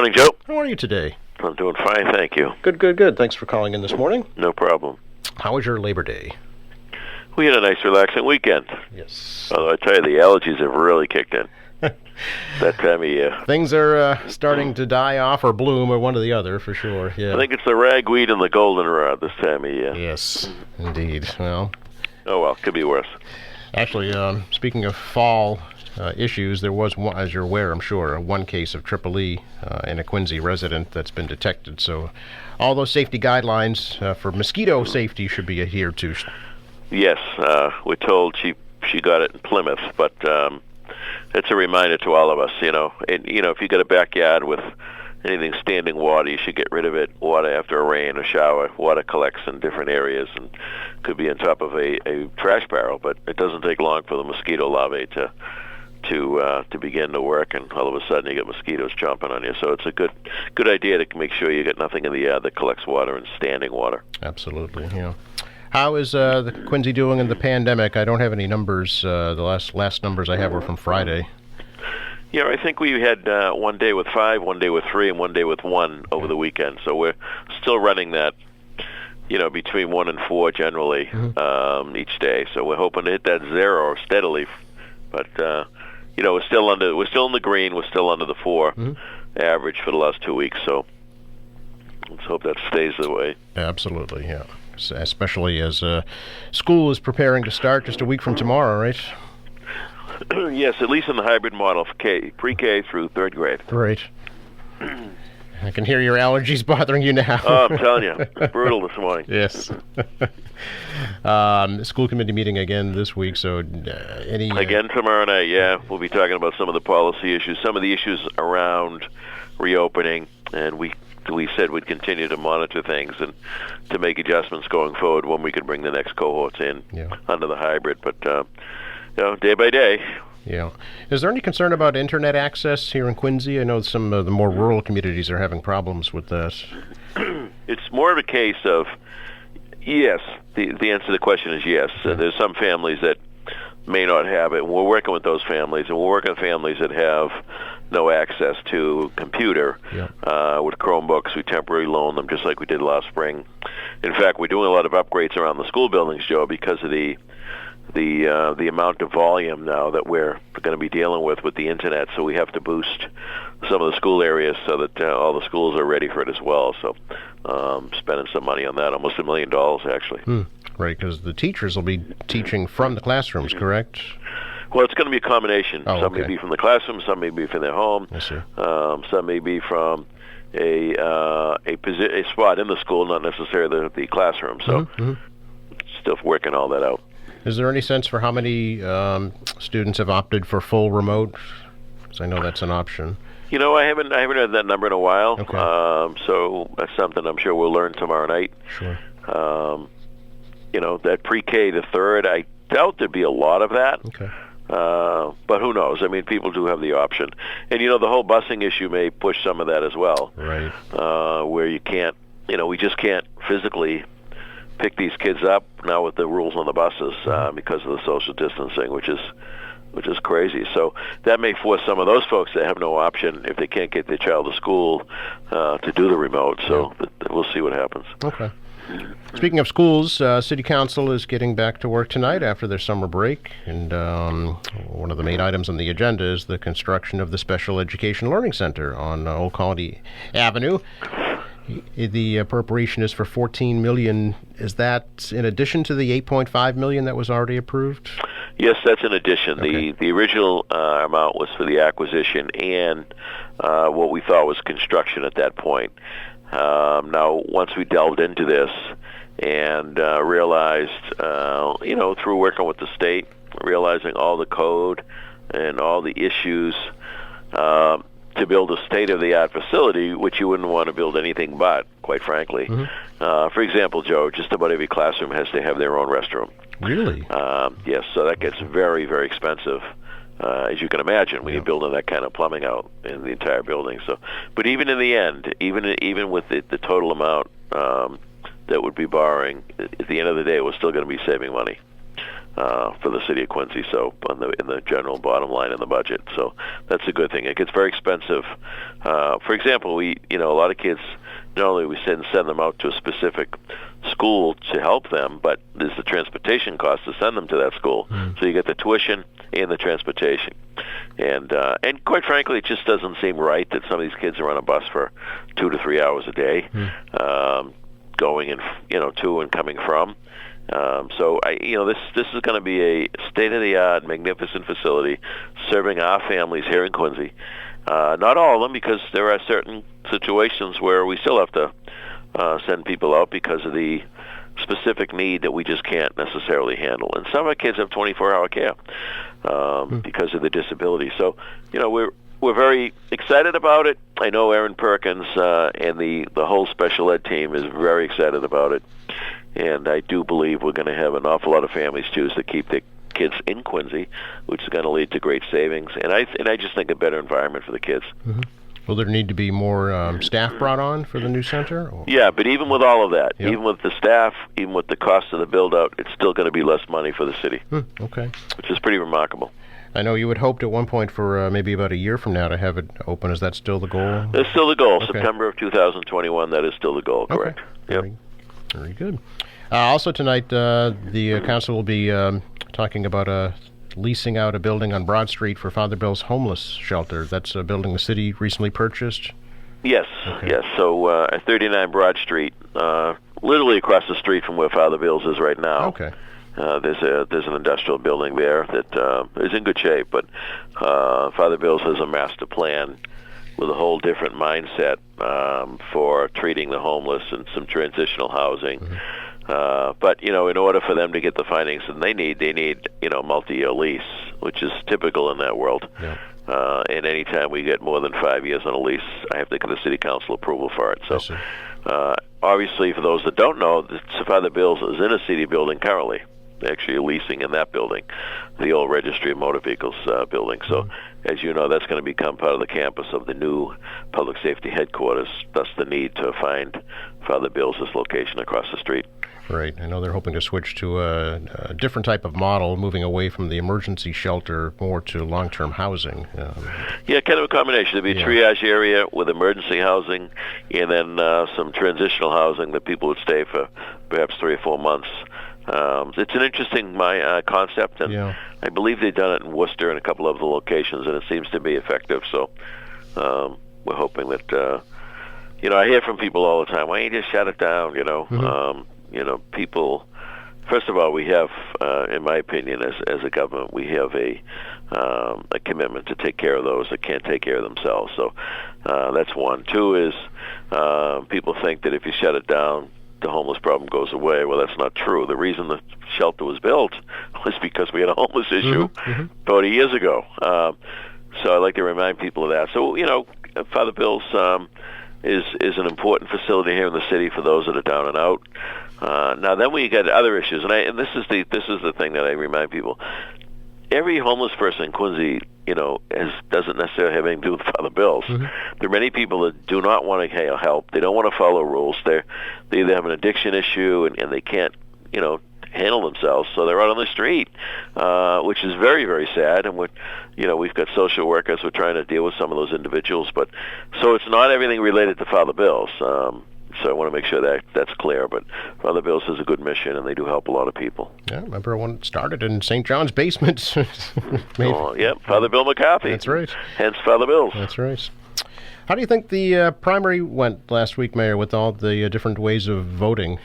morning, Joe. How are you today? I'm doing fine, thank you. Good. Thanks for calling in this morning. No problem. How was your Labor Day? We had a nice, relaxing weekend. Yes. Although I tell you, the allergies have really kicked in that time of year. Things are starting to die off or bloom, or one or the other, for sure. Yeah. I think it's the ragweed and the goldenrod this time of year. Yes, indeed. Well. Oh, well, could be worse. Actually, speaking of fall issues, there was, one, as you're aware, I'm sure, one case of Triple E in a Quincy resident that's been detected. So all those safety guidelines for mosquito safety should be adhered to. Yes, we're told she got it in Plymouth, but it's a reminder to all of us, And, if you got a backyard with anything standing water, you should get rid of it. Water after a rain or shower, water collects in different areas and could be on top of a trash barrel, but it doesn't take long for the mosquito larvae to begin to work, and all of a sudden you get mosquitoes chomping on you. So it's a good idea to make sure you get nothing in the air that collects water and standing water. Absolutely, yeah. How is the Quincy doing in the pandemic? I don't have any numbers. The last numbers I have were from Friday. Yeah, I think we had one day with 5, one day with 3, and one day with 1 over the weekend. So we're still running that, between 1 and 4 generally each day. So we're hoping to hit that 0 steadily, but we're still in the green. We're still under the 4 average for the last 2 weeks. So let's hope that stays the way. Absolutely, yeah. Especially as school is preparing to start just a week from tomorrow, right? Yes, at least in the hybrid model for pre-K through 3rd grade. Right. I can hear your allergies bothering you now. Oh, I'm telling you, it's brutal this morning. Yes. School committee meeting again this week, so Again tomorrow night, yeah. We'll be talking about some of the policy issues, some of the issues around reopening, and we said we'd continue to monitor things and to make adjustments going forward when we could bring the next cohorts in under the hybrid. But, day by day. Yeah. Is there any concern about internet access here in Quincy? I know some of the more rural communities are having problems with this. It's more of a case of, yes. The answer to the question is yes. There's some families that may not have it. We're working with those families, and we're working with families that have no access to computer. With Chromebooks, we temporarily loan them just like we did last spring. In fact, we're doing a lot of upgrades around the school buildings, Joe, because of the amount of volume now that we're going to be dealing with the internet. So we have to boost some of the school areas so that all the schools are ready for it as well. So spending some money on that, almost $1 million actually. Right, because the teachers will be teaching from the classrooms, correct? Well, it's going to be a combination. Oh, some may be from the classroom, some may be from their home. I see. Some may be from a spot in the school, not necessarily the classroom. So still working all that out. Is there any sense for how many students have opted for full remote? Because I know that's an option. I haven't heard that number in a while. Okay. So that's something I'm sure we'll learn tomorrow night. Sure. That pre-K to 3rd, I doubt there'd be a lot of that. Okay. But who knows? I mean, people do have the option. And, the whole busing issue may push some of that as well. Right. Where you can't, we just can't physically pick these kids up now with the rules on the buses because of the social distancing, which is crazy. So that may force some of those folks that have no option if they can't get their child to school to do the remote. So we'll see what happens. Okay. Speaking of schools, City Council is getting back to work tonight after their summer break, and one of the main items on the agenda is the construction of the Special Education Learning Center on Old Colony Avenue. The appropriation is for $14 million. Is that in addition to the $8.5 million that was already approved? Yes, that's in addition. Okay. The original amount was for the acquisition and what we thought was construction at that point. Now, once we delved into this and realized, through working with the state, realizing all the code and all the issues, to build a state-of-the-art facility, which you wouldn't want to build anything but, quite frankly. For example, Joe, just about every classroom has to have their own restroom. Really? Yes, so that gets very, very expensive. As you can imagine, when you're building that kind of plumbing out in the entire building. So, but even in the end, even with the total amount that would be borrowing, at the end of the day, it was still going to be saving money. for the city of Quincy. So in the general bottom line in the budget. So that's a good thing. It gets very expensive. For example, a lot of kids, not only we send them out to a specific school to help them, but there's the transportation cost to send them to that school. So you get the tuition and the transportation. And quite frankly, it just doesn't seem right that some of these kids are on a bus for 2 to 3 hours a day, going and to and coming from. So this is going to be a state-of-the-art, magnificent facility serving our families here in Quincy. Not all of them, because there are certain situations where we still have to send people out because of the specific need that we just can't necessarily handle. And some of our kids have 24-hour care because of the disability. So, we're very excited about it. I know Aaron Perkins and the whole special ed team is very excited about it. And I do believe we're going to have an awful lot of families choose to keep their kids in Quincy, which is going to lead to great savings. And I just think a better environment for the kids. Will there need to be more staff brought on for the new center? Or? Yeah, but even with all of that, even with the staff, even with the cost of the build-out, it's still going to be less money for the city. Okay. Which is pretty remarkable. I know you had hoped at one point for maybe about a year from now to have it open. Is that still the goal? That's still the goal. Okay. September of 2021, that is still the goal, correct. Okay. Very good. Also tonight, the council will be talking about leasing out a building on Broad Street for Father Bill's homeless shelter. That's a building the city recently purchased? Yes, yes. So at 39 Broad Street, literally across the street from where Father Bill's is right now. Okay. There's an industrial building there that is in good shape, but Father Bill's has a master plan with a whole different mindset for treating the homeless and some transitional housing. But in order for them to get the financing they need multi-year lease, which is typical in that world. Yeah. And anytime we get more than 5 years on a lease, I have to get the city council approval for it. So, obviously, for those that don't know, Father Bill's is in a city building currently. They're actually leasing in that building, the old Registry of Motor Vehicles building. So, as you know, that's going to become part of the campus of the new public safety headquarters. Thus, the need to find Father Bill's location across the street. Right. I know they're hoping to switch to a different type of model, moving away from the emergency shelter more to long-term housing. Yeah, kind of a combination. There'll be a triage area with emergency housing and then some transitional housing that people would stay for perhaps 3 or 4 months. It's an interesting concept, and I believe they've done it in Worcester and a couple of other locations, and it seems to be effective. So we're hoping that, I hear from people all the time, why don't you just shut it down, people, first of all, we have, in my opinion, as a government, we have a commitment to take care of those that can't take care of themselves. So that's one. Two is people think that if you shut it down, the homeless problem goes away. Well, that's not true. The reason the shelter was built was because we had a homeless issue 40 years ago. So I like to remind people of that. So, Father Bill's is an important facility here in the city for those that are down and out. Now, then we get other issues, and this is the thing that I remind people. Every homeless person in Quincy, doesn't necessarily have anything to do with Father Bill's. There are many people that do not want to help. They don't want to follow rules. They either have an addiction issue and they can't, handle themselves, so they're out on the street, which is very, very sad. And we've got social workers. We're trying to deal with some of those individuals, but so it's not everything related to Father Bill's. So I want to make sure that's clear. But Father Bill's has a good mission, and they do help a lot of people. Yeah, remember when it started in St. John's basement. Father Bill McCarthy. That's right. Hence Father Bill's. That's right. How do you think the primary went last week, Mayor, with all the different ways of voting?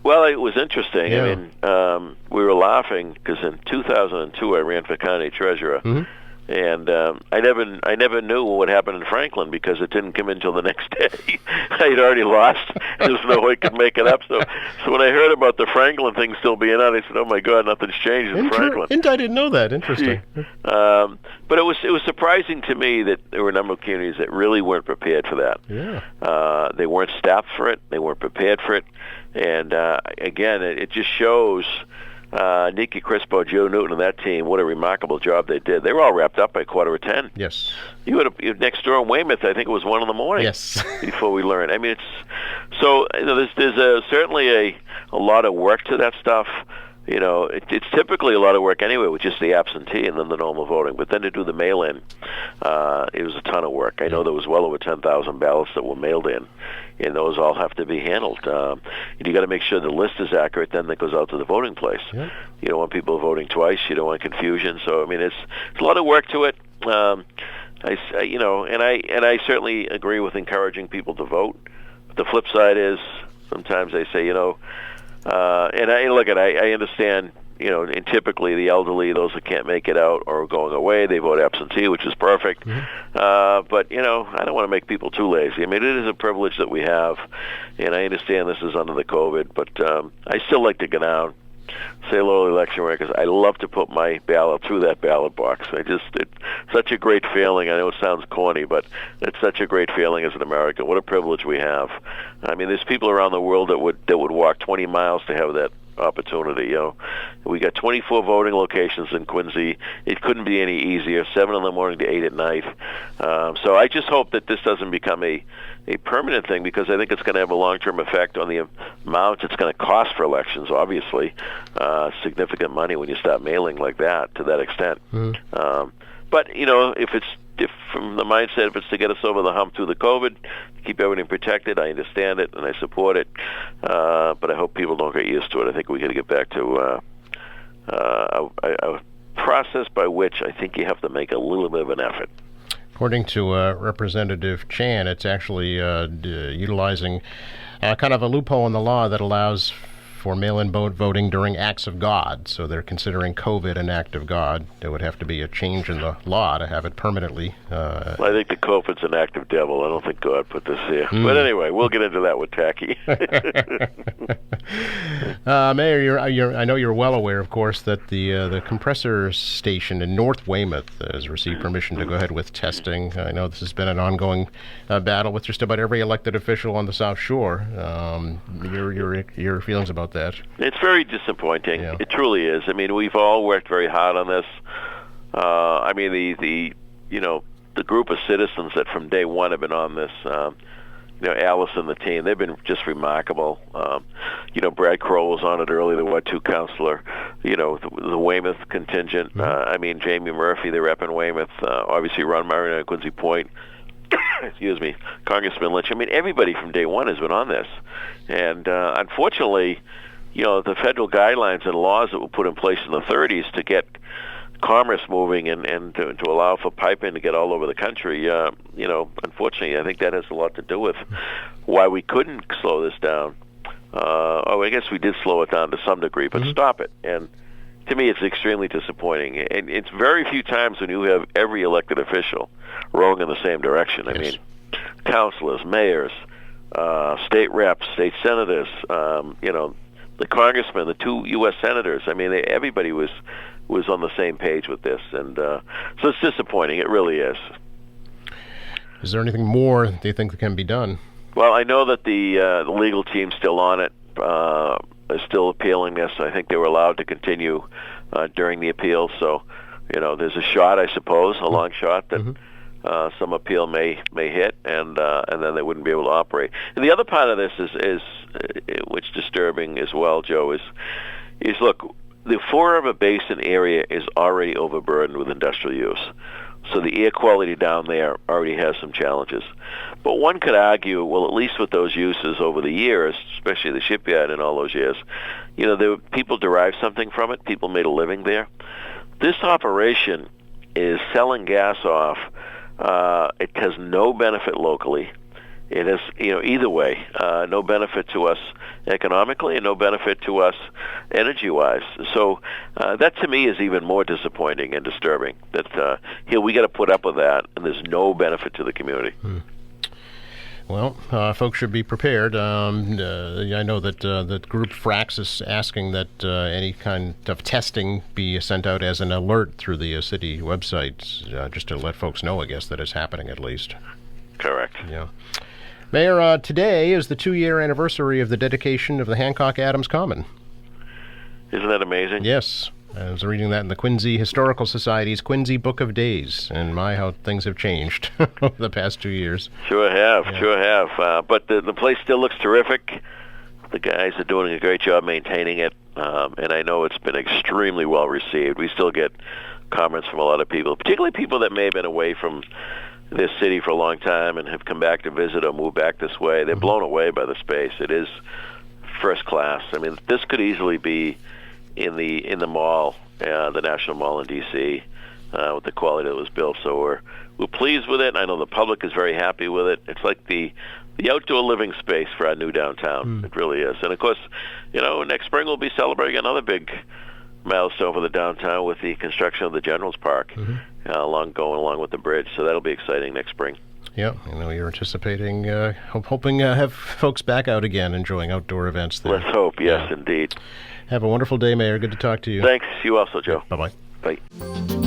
Well, it was interesting. Yeah. I mean, we were laughing because in 2002 I ran for county treasurer. And I never knew what happened in Franklin because it didn't come in until the next day. I'd already lost. There's no way I could make it up. So when I heard about the Franklin thing still being on, I said, "Oh my God, nothing's changed in Franklin." I didn't know that. Interesting. But it was surprising to me that there were a number of communities that really weren't prepared for that. Yeah. They weren't staffed for it. They weren't prepared for it. And again, it just shows. Nikki Crispo, Joe Newton, and that team, what a remarkable job they did. They were all wrapped up by 9:45. Yes. You had next door in Weymouth, I think it was 1 a.m. Yes. Before we learned. I mean, it's so there's certainly a lot of work to that stuff. It's typically a lot of work anyway with just the absentee and then the normal voting. But then to do the mail-in, it was a ton of work. I know there was well over 10,000 ballots that were mailed in, and those all have to be handled. And you got to make sure the list is accurate. Then that goes out to the voting place. Yep. You don't want people voting twice. You don't want confusion. So I mean, it's a lot of work to it. I certainly agree with encouraging people to vote. But the flip side is sometimes they say, I understand, and typically the elderly, those that can't make it out or are going away, they vote absentee, which is perfect. Mm-hmm. But, I don't want to make people too lazy. I mean, it is a privilege that we have, and I understand this is under the COVID, but I still like to go down, say hello to election workers. I love to put my ballot through that ballot box. It's such a great feeling. I know it sounds corny, but it's such a great feeling as an American. What a privilege we have. I mean, there's people around the world that would walk 20 miles to have that opportunity. We got 24 voting locations in Quincy. It couldn't be any easier. 7 in the morning to 8 at night. So I just hope that this doesn't become a permanent thing, because I think it's going to have a long-term effect on the amount it's going to cost for elections. Obviously, significant money when you start mailing like that to that extent. Mm-hmm. But if from the mindset, if it's to get us over the hump through the COVID, keep everything protected, I understand it and I support it. But I hope people don't get used to it. I think we got to get back to a process by which I think you have to make a little bit of an effort. According to Representative Chan, it's actually utilizing kind of a loophole in the law that allows for mail-in voting during acts of God. So they're considering COVID an act of God. There would have to be a change in the law to have it permanently. Well, I think the COVID's an act of devil. I don't think God put this here. But anyway, we'll get into that with Tacky. Mayor, I know you're well aware, of course, that the compressor station in North Weymouth has received permission to go ahead with testing. I know this has been an ongoing battle with just about every elected official on the South Shore. Your feelings about that? It's very disappointing. Yeah. It truly is. I mean, we've all worked very hard on this. I mean, the group of citizens that from day one have been on this, Alice and the team, they've been just remarkable. Brad Kroll was on it early, the Ward 2 councilor, the Weymouth contingent. Mm-hmm. Jamie Murphy, the rep in Weymouth, obviously Ron Marino at Quincy Point, excuse me, Congressman Lynch. I mean, everybody from day one has been on this. And unfortunately, the federal guidelines and laws that were put in place in the 30s to get commerce moving and to allow for piping to get all over the country, unfortunately, I think that has a lot to do with why we couldn't slow this down. I guess we did slow it down to some degree, but stop it. And to me, it's extremely disappointing. And it's very few times when you have every elected official rowing in the same direction. I mean, councilors, mayors, state reps, state senators, the congressmen, the 2 U.S. senators. I mean, everybody was on the same page with this. And so it's disappointing. It really is. Is there anything more that you think that can be done? Well, I know that the legal team's still on it. Is still appealing this. I think they were allowed to continue during the appeal. So, there's a shot, I suppose, a long shot that some appeal may hit, and then they wouldn't be able to operate. And the other part of this is which is disturbing as well, Joe, is look, the Fall River Basin area is already overburdened with industrial use. So the air quality down there already has some challenges. But one could argue, well, at least with those uses over the years, especially the shipyard in all those years, people derived something from it. People made a living there. This operation is selling gas off. It has no benefit locally. It has, either way, no benefit to us economically and no benefit to us energy-wise. So that to me is even more disappointing and disturbing. That here we got to put up with that, and there's no benefit to the community. Well, folks should be prepared. I know that the group Frax is asking that any kind of testing be sent out as an alert through the city website, just to let folks know, I guess, that it's happening at least. Correct. Yeah. Mayor, today is the 2-year anniversary of the dedication of the Hancock Adams Common. Isn't that amazing? Yes. I was reading that in the Quincy Historical Society's Quincy Book of Days, and my, how things have changed over the past 2 years. Sure have. But the place still looks terrific. The guys are doing a great job maintaining it, and I know it's been extremely well received. We still get comments from a lot of people, particularly people that may have been away from this city for a long time and have come back to visit or move back this way. They're blown away by the space. It is first class. I mean, this could easily be in the mall, the National Mall in D.C., with the quality that was built. So we're pleased with it. I know the public is very happy with it. It's like the outdoor living space for our new downtown. It really is. And of course, next spring we'll be celebrating another big milestone for the downtown with the construction of the Generals Park, going along with the bridge. So that'll be exciting next spring. Yeah, I know you're anticipating, hoping have folks back out again enjoying outdoor events there. Let's hope, yes, indeed. Have a wonderful day, Mayor. Good to talk to you. Thanks. You also, Joe. Bye-bye. Bye.